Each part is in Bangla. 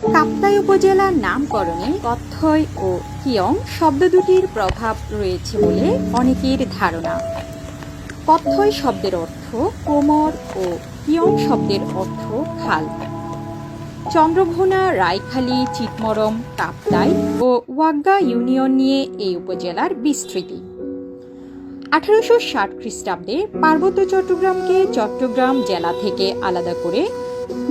কাপ্তাই উপজেলার নামকরণে কথ্যই ও কিয়ং শব্দ দুটির প্রভাব রয়েছে বলে অনেকের ধারণা। কথ্যই শব্দের অর্থ কোমর ও কিয়ং শব্দের অর্থ খাল। চন্দ্রঘোনা, রায়খালী, চিতমরম, কাপ্তাই ও ওয়াগ্গা ইউনিয়ন নিয়ে এই উপজেলার বিস্তৃতি। 1860 খ্রিস্টাব্দে পার্বত্য চট্টগ্রামকে চট্টগ্রাম জেলা থেকে আলাদা করে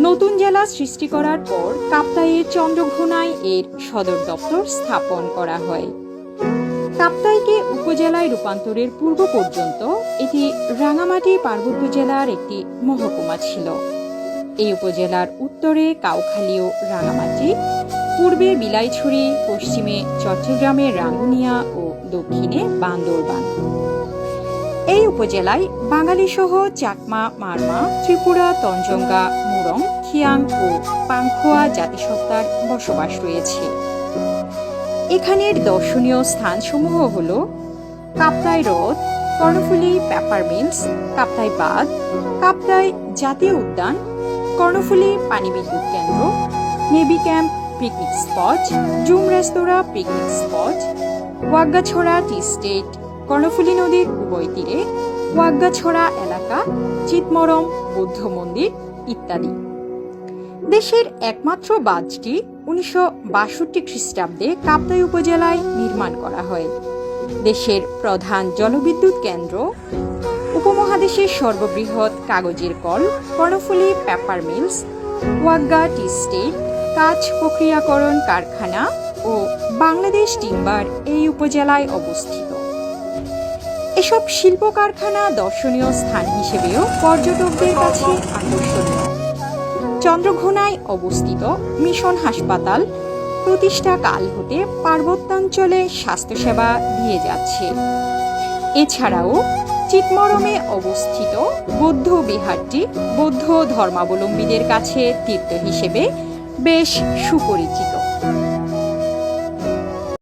নতুন জেলা সৃষ্টি করার পর কাপ্তাইয়ের চন্দ্রঘোনায় এর সদর দপ্তর স্থাপন করা হয়। কাপ্তাইকে উপজেলায় রূপান্তরের পূর্ব পর্যন্ত এটি রাঙামাটি পার্বত্য জেলার একটি মহকুমা ছিল। এই উপজেলার উত্তরে কাউখালী ও রাঙামাটি, পূর্বে বিলাইছড়ি, পশ্চিমে চট্টগ্রামের রাঙ্গুনিয়া ও দক্ষিণে বান্দরবান। এই উপজেলায় বাঙালি সহ চাকমা, মারমা, ত্রিপুরা, তঞ্জঙ্গা, মুরং, খিয়াং ও পাংখোয়া জাতিসত্তার বসবাস রয়েছে। এখানের দর্শনীয় স্থানসমূহ হল কাপ্তাই হ্রদ, কর্ণফুলী পেপার মিলস, কাপ্তাই বাঁধ, কাপ্তাই জাতীয় উদ্যান, কর্ণফুলী পানি বিদ্যুৎ কেন্দ্র, navy camp picnic spot, Jhum restaurant picnic spot, Waggachhara tea estate, Karnaphuli নদীর উভয় তীরে ওয়াগ্গাছড়া এলাকা, চিতমরম বৌদ্ধ মন্দির ইত্যাদি। দেশের একমাত্র বাঁধটি 1962 খ্রিস্টাব্দে কাপ্তাই উপজেলায় নির্মাণ করা হয়। দেশের প্রধান জলবিদ্যুৎ কেন্দ্র, উপমহাদেশের সর্ববৃহৎ কাগজের কল Karnaphuli paper mills, Wagga tea estate, কাঁচ প্রক্রিয়াকরণ কারখানা ও বাংলাদেশ টিম্বার এই উপজেলায় অবস্থিত। এসব শিল্প কারখানা দর্শনীয় স্থান হিসেবেও পর্যটকদের কাছে আকর্ষণীয়। চন্দ্রঘোনায় অবস্থিত মিশন হাসপাতাল প্রতিষ্ঠা কাল হতে পার্বত্যাঞ্চলে স্বাস্থ্যসেবা দিয়ে যাচ্ছে। এছাড়াও চিতমরমে অবস্থিত বৌদ্ধ বিহারটি বৌদ্ধ ধর্মাবলম্বীদের কাছে তীর্থ হিসেবে বেশ সুপরিচিত।